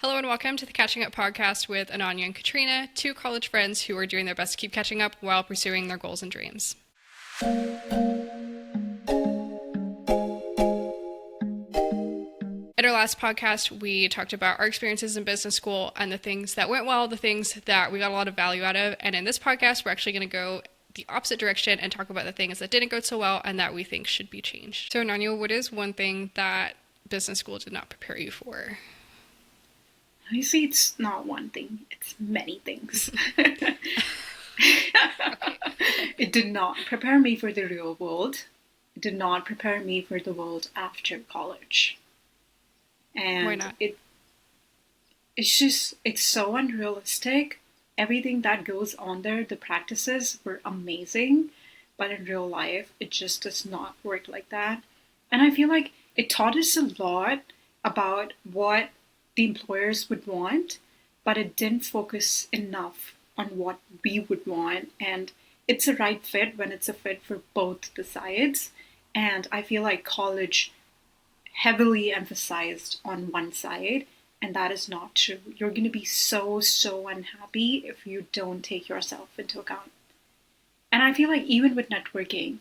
Hello and welcome to the Catching Up podcast with Ananya and Katrina, two college friends who are doing their best to keep catching up while pursuing their goals and dreams. In our last podcast, we talked about our experiences in business school and the things that went well, the things that we got a lot of value out of. And in this podcast, we're actually going to go the opposite direction and talk about the things that didn't go so well and that we think should be changed. So, Ananya, what is one thing that business school did not prepare you for? Honestly, it's not one thing, it's many things. It did not prepare me for the real world. It did not prepare me for the world after college. And Why not? it's so unrealistic. Everything that goes on there, the practices were amazing, but in real life, it just does not work like that. And I feel like it taught us a lot about what the employers would want, but it didn't focus enough on what we would want. And it's a right fit when it's a fit for both the sides. And I feel like college heavily emphasized on one side, and that is not true. You're going to be so unhappy if you don't take yourself into account. And I feel like even with networking,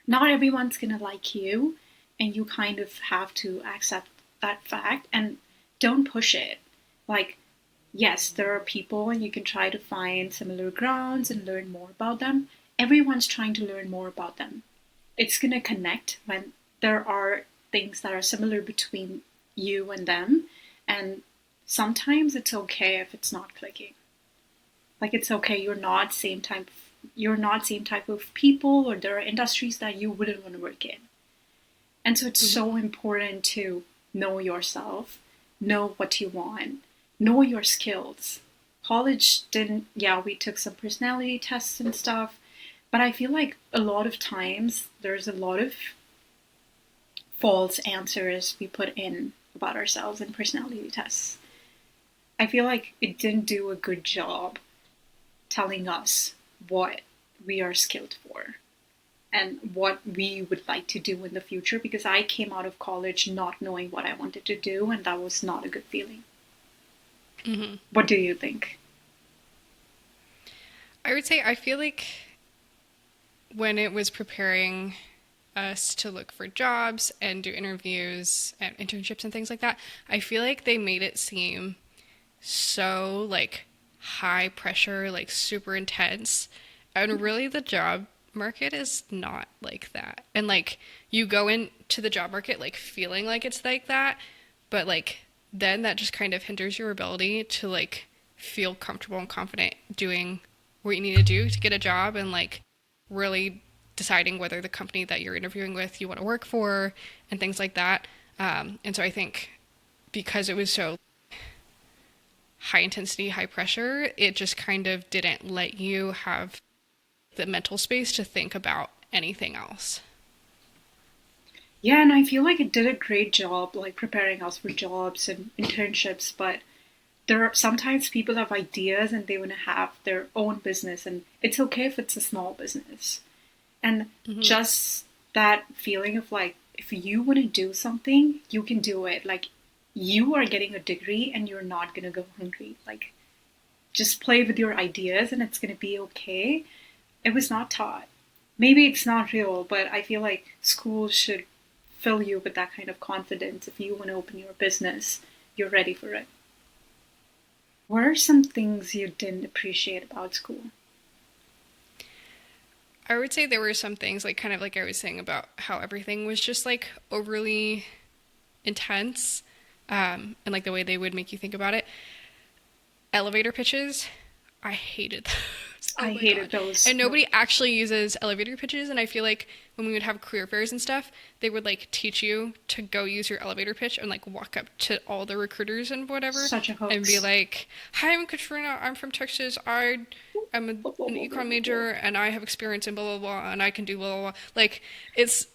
not everyone's going to like you, and you kind of have to accept that fact and don't push it. Like, yes, there are people and you can try to find similar grounds and learn more about them. Everyone's trying to learn more about them. It's going to connect when there are things that are similar between you and them. And sometimes it's okay if it's not clicking. Like, it's okay, you're not same type of people, or there are industries that you wouldn't want to work in. And so it's so important to know yourself, know what you want, know your skills. College didn't, yeah, we took some personality tests and stuff, but I feel like a lot of times there's a lot of false answers we put in about ourselves in personality tests. I feel like it didn't do a good job telling us what we are skilled for and what we would like to do in the future, because I came out of college not knowing what I wanted to do, and that was not a good feeling. What do you think? I would say I feel like when it was preparing us to look for jobs and do interviews and internships and things like that, I feel like they made it seem so like high pressure, like super intense. And really the job market is not like that. And like you go into the job market like feeling like it's like that, but like then that just kind of hinders your ability to like feel comfortable and confident doing what you need to do to get a job, and like really deciding whether the company that you're interviewing with you want to work for and things like that. And so I think because it was so high intensity, high pressure, it just kind of didn't let you have the mental space to think about anything else. Yeah, and I feel like it did a great job like preparing us for jobs and internships, but there are sometimes people have ideas and they want to have their own business, and it's okay if it's a small business. And just that feeling of like, if you want to do something, you can do it. Like, you are getting a degree and you're not going to go hungry. Like, just play with your ideas and it's going to be okay. It was not taught. Maybe it's not real, but I feel like schools should fill you with that kind of confidence. If you want to open your business, you're ready for it. What are some things you didn't appreciate about school? I would say there were some things like kind of like I was saying about how everything was just like overly intense, and like the way they would make you think about it. Elevator pitches, I hated those. Oh I my hated God. those. And nobody actually uses elevator pitches. And I feel like when we would have career fairs and stuff, they would like teach you to go use your elevator pitch and like walk up to all the recruiters and whatever Such a and be hoax. like, "Hi, I'm Katrina. I'm from Texas. I'm an econ major and I have experience in blah, blah, blah, and I can do blah, blah, blah." Like, it's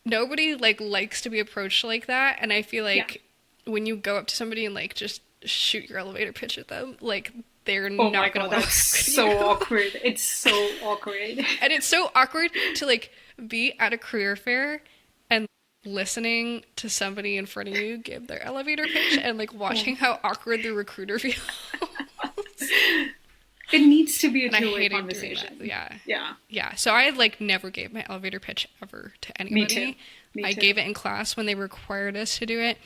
nobody like likes to be approached like that. And I feel Yeah. like when you go up to somebody and like just shoot your elevator pitch at them, like they're Oh my not gonna god, want to that's work with so you. awkward. It's so awkward. And it's so awkward to like be at a career fair and listening to somebody in front of you give their elevator pitch and like watching how awkward the recruiter feels. It needs to be a And I two-way hated doing that. conversation. Yeah. Yeah, Yeah. So I like never gave my elevator pitch ever to me too. anybody. Me I too. gave it in class when they required us to do it.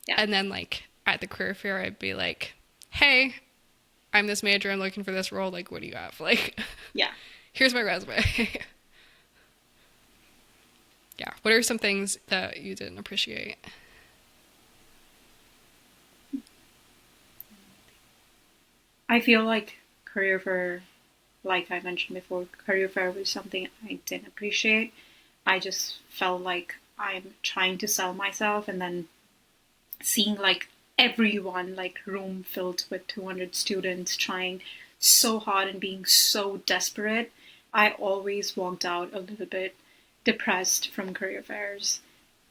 Yeah, And then like at the career fair I'd be like, "Hey, I'm this major, I'm looking for this role, like what do you have?" Like yeah. here's my resume. Yeah. What are some things that you didn't appreciate? I feel like career fair, like I mentioned before, career fair was something I didn't appreciate. I just felt like I'm trying to sell myself and then seeing like everyone, like room filled with 200 students trying so hard and being so desperate. I always walked out a little bit depressed from career fairs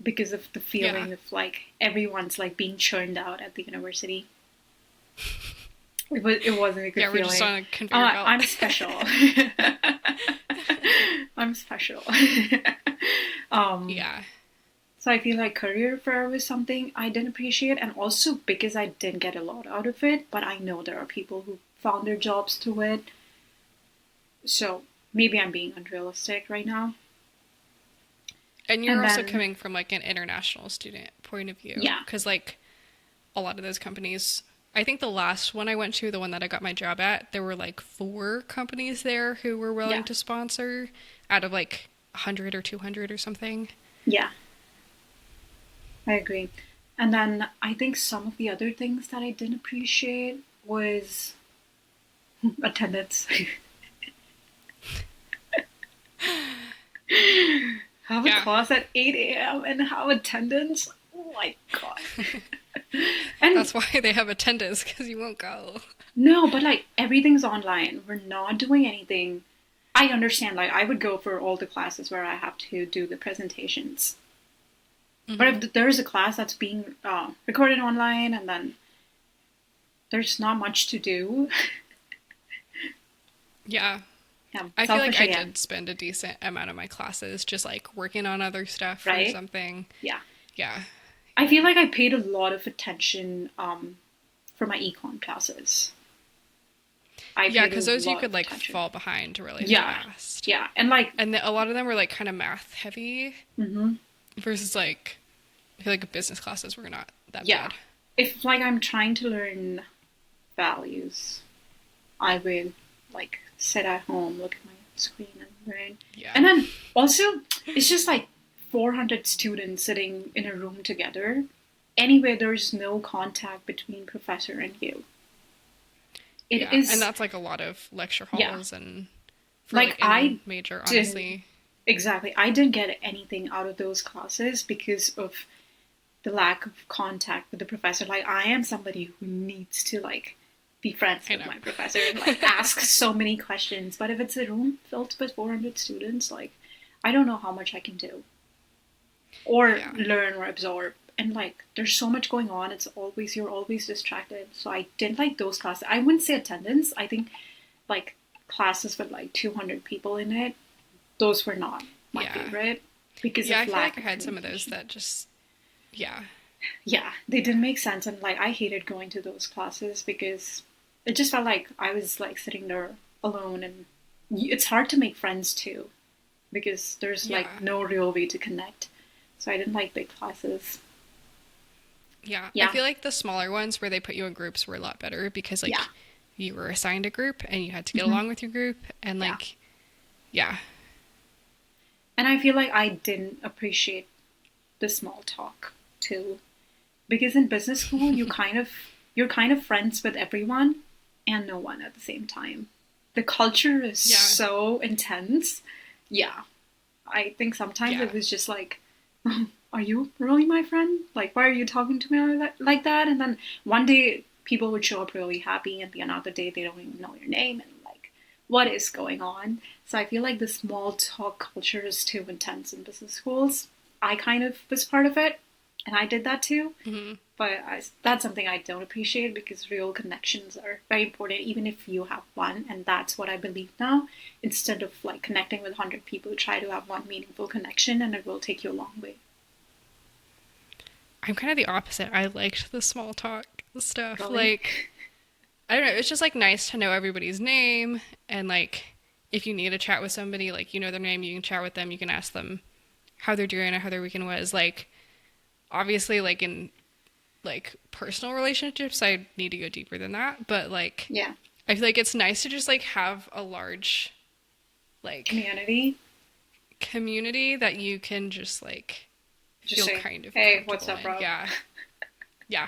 because of the Yeah. feeling of like everyone's like being churned out at the university. It wasn't a good Yeah, we're just feeling. on a conveyor belt. I'm special. I'm special. um, Yeah. so I feel like career fair was something I didn't appreciate, and also because I didn't get a lot out of it, but I know there are people who found their jobs through it. So maybe I'm being unrealistic right now. And you're And also then, coming from like an international student point of view yeah, because like a lot of those companies, I think the last one I went to, the one that I got my job at, there were like four companies there who were willing yeah, to sponsor out of like 100 or 200 or something. yeah, I agree. And then I think some of the other things that I didn't appreciate was attendance. Have a Yeah. class at 8 a.m. and have attendance. Oh my god. And That's why they have attendance because you won't go. no, but like everything's online. We're not doing anything. I understand, like, I would go for all the classes where I have to do the presentations. But Hmm. if there's a class that's being recorded online and then there's not much to do, Yeah. yeah, I feel like selfish I again, did spend a decent amount of my classes just like working on other stuff or right? something. Yeah. Yeah. I feel like I paid a lot of attention for my econ classes. I Yeah, paid a because those you lot could of like attention. fall behind really Yeah, fast. yeah, and like, And a lot of them were like kind of math heavy hmm versus like I feel like business classes were not that yeah, bad. if like I'm trying to learn values, I will like sit at home, look at my screen, and learn. Yeah. And then also, it's just like 400 students sitting in a room together. Anyway, there's no contact between professor and you. It Yeah. And is, that's like a lot of lecture yeah. halls and for Like like any I major, didn't honestly. exactly. I didn't get anything out of those classes because of the lack of contact with the professor. Like I am somebody who needs to like be friends I with know. my professor and like ask so many questions. But if it's a room filled with 400 students, like I don't know how much I can do or Yeah. learn or absorb. And like there's so much going on. It's always you're always distracted. So I didn't like those classes. I wouldn't say attendance. I think like classes with like 200 people in it, those were not my Yeah. favorite because Yeah, of I feel lack like I of had some of those communication. that just yeah. Yeah, they didn't make sense, and like I hated going to those classes because it just felt like I was like sitting there alone, and it's hard to make friends too because there's like Yeah. no real way to connect. So I didn't like big classes. Yeah. I Yeah, feel like the smaller ones where they put you in groups were a lot better because yeah, like you were assigned a group and you had to get hmm along with your group and yeah. like yeah. And I feel like I didn't appreciate the small talk too because in business school you're kind of friends with everyone and no one at the same time. The culture is Yeah. so intense. Yeah, I think sometimes Yeah. it was just like, are you really my friend? Like, why are you talking to me like that? And then one day people would show up really happy, and the another day they don't even know your name, and like, what is going on? So I feel like the small talk culture is too intense in business schools. I kind of was part of it, and I did that too. Hmm. But that's something I don't appreciate because real connections are very important, even if you have one. And that's what I believe now. Instead of like connecting with 100 people, try to have one meaningful connection and it will take you a long way. I'm kind of the opposite. I liked the small talk stuff. Really? Like, I don't know, it's just like nice to know everybody's name and like if you need to chat with somebody, like you know their name, you can chat with them, you can ask them how they're doing or how their weekend was. Like obviously like in like personal relationships, I need to go deeper than that, but like Yeah. I feel like it's nice to just like have a large like Community. community that you can just like Just feel say, kind of hey, what's comfortable up, in. bro? Yeah. Yeah.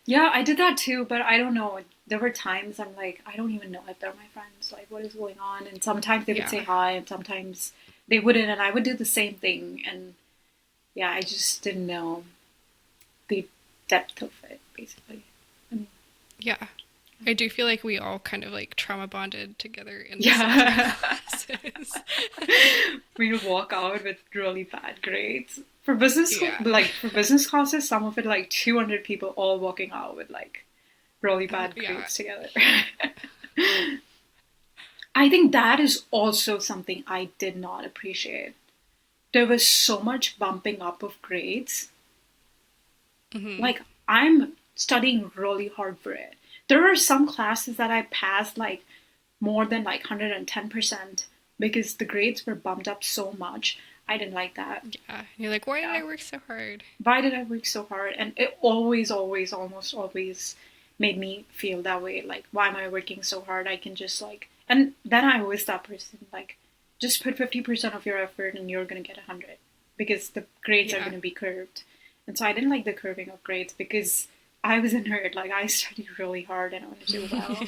Yeah, I did that too, but I don't know. There were times I'm like, I don't even know if they're my friends. Like, what is going on? And sometimes they would say Yeah. hi, and sometimes they wouldn't, and I would do the same thing. And yeah, I just didn't know the depth of it, basically. And Yeah. I do feel like we all kind of like trauma bonded together in the same gym yeah, classes. we would walk out with really bad grades. For business school, Yeah. like for business classes, some of it like 200 people all walking out with like really bad Yeah. grades together. I think that is also something I did not appreciate. There was so much bumping up of grades. Hmm. Like, I'm studying really hard for it. There are some classes that I passed like more than like 110% because the grades were bumped up so much. I didn't like that. Yeah. You're like, why did Yeah. I work so hard? Why did I work so hard? And it always, always, almost always made me feel that way. Like, why am I working so hard? I can just like, and then I was that person, like, just put 50% of your effort and you're going to get 100 because the grades are Yeah. going to be curved. And so I didn't like the curving of grades because I was a nerd. Like, I studied really hard and I wanted to do well.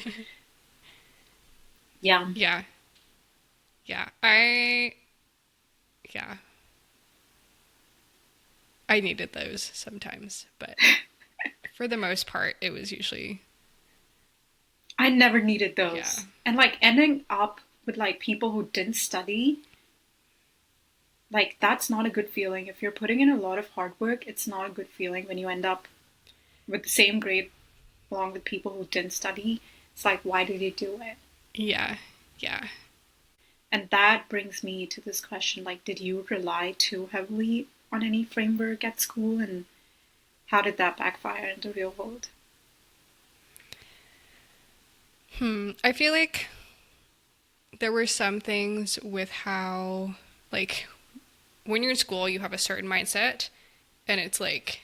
Yeah. Yeah. Yeah. Yeah. I needed those sometimes, but for the most part, it was usually, I never needed yeah. those. And like ending up with like people who didn't study, like that's not a good feeling. If you're putting in a lot of hard work, it's not a good feeling when you end up with the same grade along with people who didn't study. It's like, why did you do it? Yeah. Yeah. And that brings me to this question, like, did you rely too heavily on any framework at school and how did that backfire in the real world? I feel like there were some things with how, like, when you're in school, you have a certain mindset, and it's like,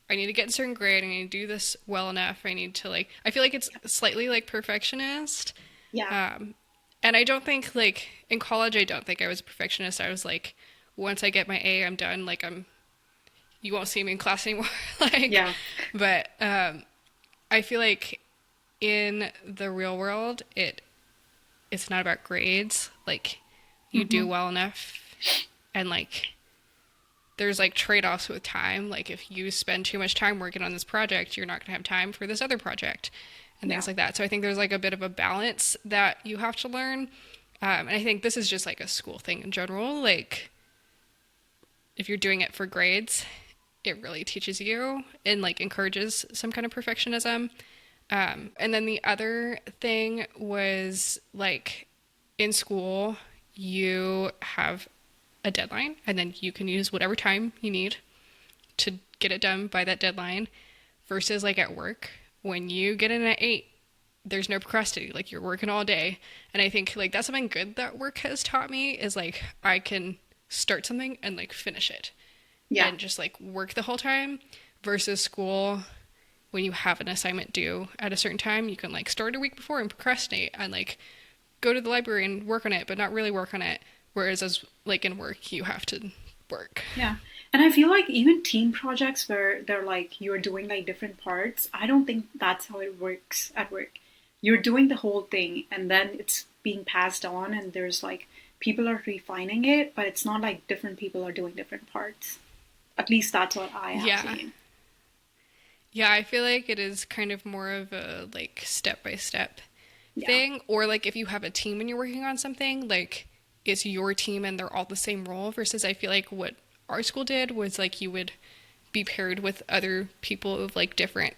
I need to get a certain grade, I need to do this well enough, I need to, like, I feel like it's slightly like perfectionist. Yeah. Um, and I don't think, like, in college, I don't think I was a perfectionist. I was like, once I get my A, I'm done. Like, you won't see me in class anymore. Like, Yeah. but I feel like in the real world, it's not about grades. Like, you Mm-hmm. do well enough, and like, there's like trade-offs with time. Like, if you spend too much time working on this project, you're not going to have time for this other project, and Yeah. things like that. So I think there's like a bit of a balance that you have to learn. And I think this is just like a school thing in general. Like, if you're doing it for grades, it really teaches you and like encourages some kind of perfectionism. And then the other thing was like in school, you have a deadline and then you can use whatever time you need to get it done by that deadline versus like at work when you get in at 8, there's no procrastinating, like you're working all day. And I think like that's something good that work has taught me is like I can start something and like finish it Yeah. and just like work the whole time versus school when you have an assignment due at a certain time, you can like start a week before and procrastinate and like go to the library and work on it, but not really work on it. Whereas as like in work, you have to work. Yeah. And I feel like even team projects where they're like you're doing like different parts, I don't think that's how it works at work. You're doing the whole thing and then it's being passed on and there's like people are refining it, but it's not like different people are doing different parts. At least that's what I have Yeah. seen. Yeah, I feel like it is kind of more of a like step by step Yeah. thing. Or like if you have a team and you're working on something, like it's your team and they're all the same role versus I feel like what our school did was like you would be paired with other people of like different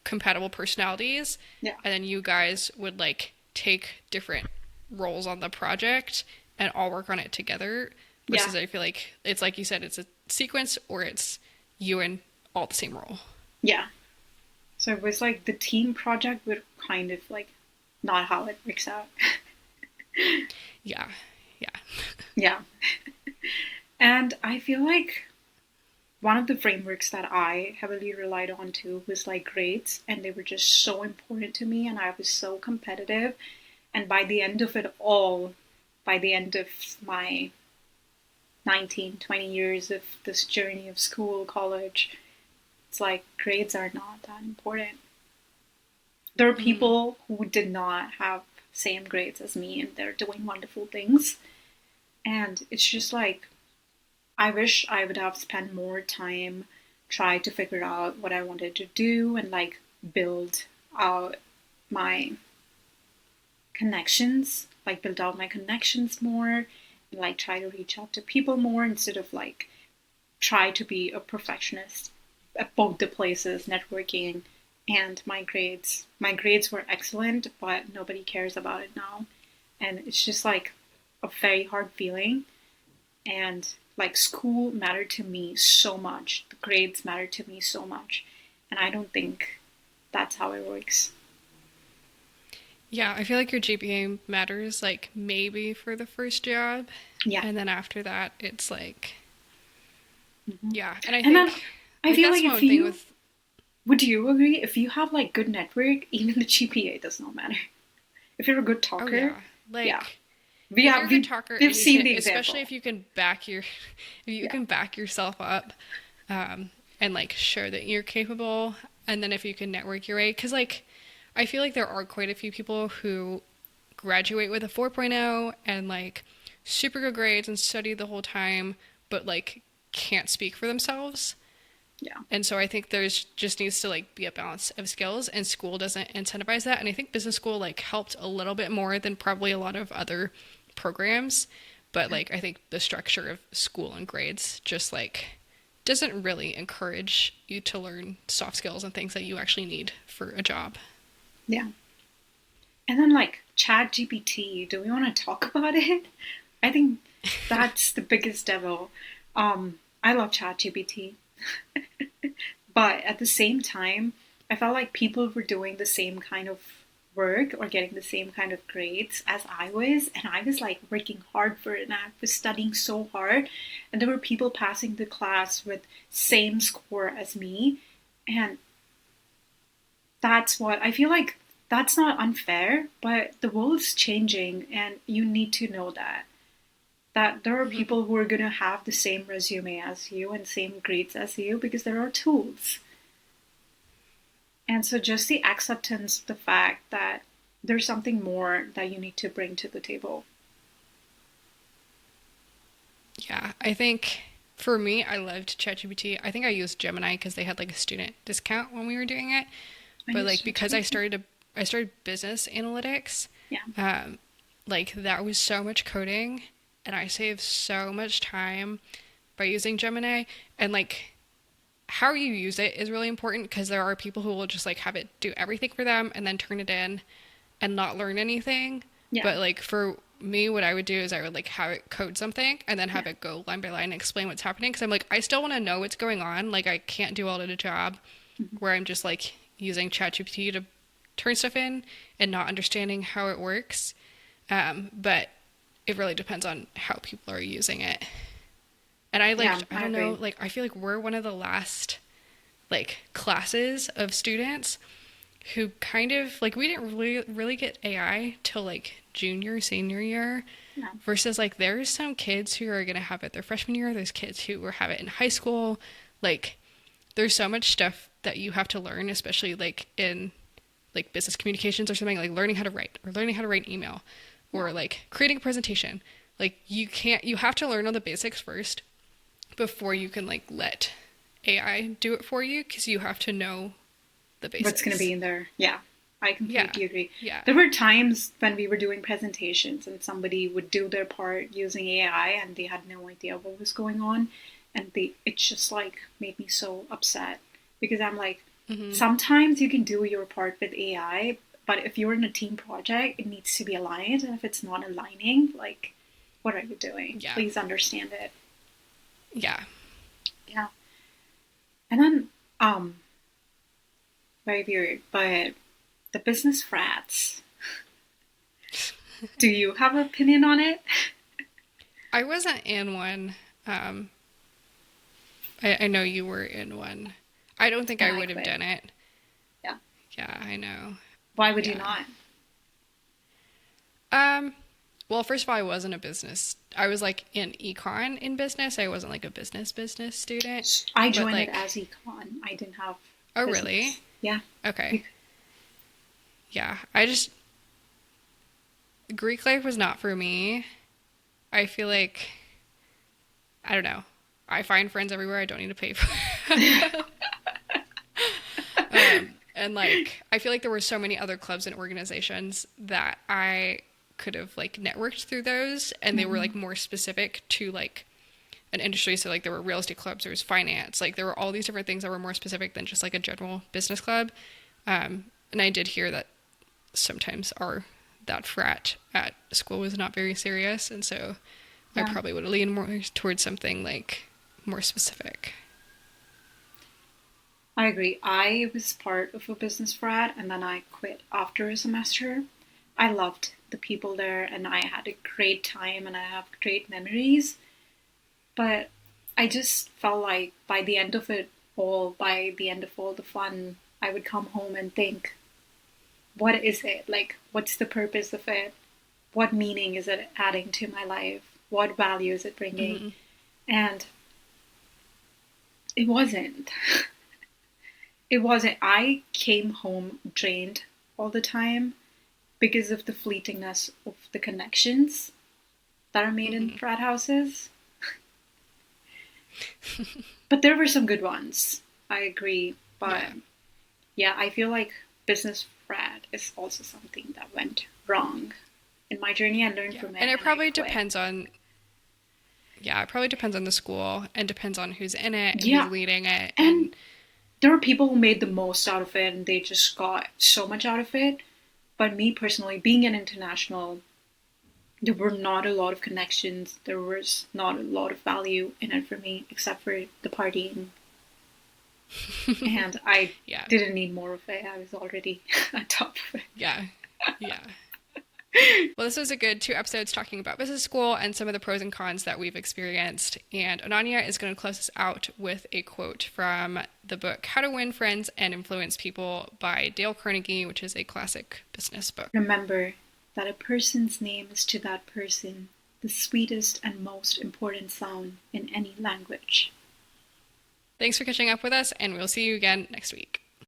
compatible personalities Yeah. and then you guys would like take different roles on the project and all work on it together Yeah. versus I feel like it's like you said it's a sequence or it's you in all the same role. Yeah. So it was like the team project, but kind of like not how it works out. Yeah. Yeah. Yeah. And I feel like one of the frameworks that I heavily relied on too was like grades, and they were just so important to me, and I was so competitive. And by the end of it all, by the end of my 19, 20 years of this journey of school, college, it's like grades are not that important. There are Mm-hmm. people who did not have same grades as me and they're doing wonderful things. And it's just like I wish I would have spent more time trying to figure out what I wanted to do and like build out my connections, like build out my connections more and like try to reach out to people more instead of like try to be a perfectionist at both the places, networking and my grades. My grades were excellent, but nobody cares about it now. And it's just like a very hard feeling. And like school mattered to me so much, the grades mattered to me so much. And I don't think that's how it works. Yeah, I feel like your GPA matters like maybe for the first job, Yeah. and then after that it's like Hmm. yeah, and I And then think I like feel that's like if one thing you with would you agree if you have like good network, even the GPA does not matter. If you're a good oh talker, yeah, yeah, like we if have you're a good talker we've and you seen can, the especially example. if you can back your if you Yeah, can back yourself up and like show that you're capable, and then if you can network your way, because like I feel like there are quite a few people who graduate with a 4.0 and like super good grades and study the whole time but like can't speak for themselves. yeah, And so I think there's just needs to like be a balance of skills, and school doesn't incentivize that. And I think business school like helped a little bit more than probably a lot of other programs, but like I think the structure of school and grades just like doesn't really encourage you to learn soft skills and things that you actually need for a job. yeah. And then like Chat GPT, do we want to talk about it? I think that's the biggest devil. I love Chat GPT, but at the same time, I felt like people were doing the same kind of work or getting the same kind of grades as I was, and I was like working hard for it, and I was studying so hard, and there were people passing the class with same score as me, and that's what I feel like. That's not unfair, but the world's changing, and you need to know that there are Mm-hmm. people who are going to have the same resume as you and same grades as you because there are tools. And so just the acceptance of the fact that there's something more that you need to bring to the table. Yeah, I think for me, I loved ChatGPT. I think I used Gemini because they had like a student discount when we were doing it. I But use like because ChatGPT. I started business analytics, Yeah, um, like that was so much coding, and I saved so much time by using Gemini. And like how you use it is really important because there are people who will just like have it do everything for them and then turn it in and not learn anything. yeah, But like for me, what I would do is I would like have it code something and then yeah. have it go line by line and explain what's happening. Because I'm like, I still want to know what's going on. Like, I can't do all of the job Mhm. where I'm just like using ChatGPT to turn stuff in and not understanding how it works. But it really depends on how people are using it. And I Yeah, like, I I don't know, agree. like, I feel like we're one of the last like classes of students who kind of like we didn't really get AI till like junior, senior year. Yeah, Versus like there's some kids who are gonna have it their freshman year, there's kids who will have it in high school. Like there's so much stuff that you have to learn, especially like in like business communications or something, like learning how to write or learning how to write email yeah, or like creating a presentation. Like you have to learn all the basics first before you can like let AI do it for you because you have to know the what's going to be basics. in there? Yeah, I Yeah. completely agree. Yeah. There were times when we were doing presentations and somebody would do their part using AI and they had no idea what was going on, and it just like made me so upset because I'm like, Hmm. sometimes you can do your part with AI, but if you're in a team project, it needs to be aligned, and if it's not aligning, like, what are you doing? Yeah. Please understand it. Yeah. Yeah. And then, um, very weird, but the business frats. Do you have an opinion on it? I wasn't in one. Um, I know you were in one. I don't think And I I would have quit. done it. Yeah. Yeah, I know. Why would you Yeah. not? Um, well, first of all, I wasn't a business. I was like in econ in business. I wasn't like a business student. I But joined it like, as econ. I didn't have oh really? business. Yeah. Okay. Bec- Yeah. I just Greek life was not for me. I feel like I don't know. I find friends everywhere. I don't need to pay for. And like I feel like there were so many other clubs and organizations that I could have like networked through those, and they were like Mhm. more specific to like an industry. So like there were real estate clubs, there was finance, like there were all these different things that were more specific than just like a general business club. And I did hear that sometimes our that frat at school was not very serious, and so I Yeah. probably would have leaned more towards something like more specific. I agree. I was part of a business frat and then I quit after a semester. I loved the people there and I had a great time and I have great memories. But I just felt like by the end of it all, by the end of all the fun, I would come home and think, what is it? Like, what's the purpose of it? What meaning is it adding to my life? What value is it bringing? Hmm. And it wasn't. It wasn't. I came home drained all the time because of the fleetingness of the connections that are made in Hmm. frat houses. But there were some good ones. I agree. But Yeah. yeah, I feel like business frat is also something that went wrong. In my journey, I learned Yeah. from it And it and I probably quit. depends on, yeah, it probably depends on the school and depends on who's in it and who's Yeah, leading it. and And there were people who made the most out of it and they just got so much out of it. But me personally, being an international, there were not a lot of connections. There was not a lot of value in it for me, except for the partying. And I yeah, didn't need more of it. I was already on top of yeah, yeah. Well, this was a good 2 episodes talking about business school and some of the pros and cons that we've experienced. And Ananya is going to close us out with a quote from the book How to Win Friends and Influence People by Dale Carnegie, which is a classic business book. it. Remember that a person's name is to that person the sweetest and most important sound in any language. Thanks for catching up with us, and we'll see you again next week.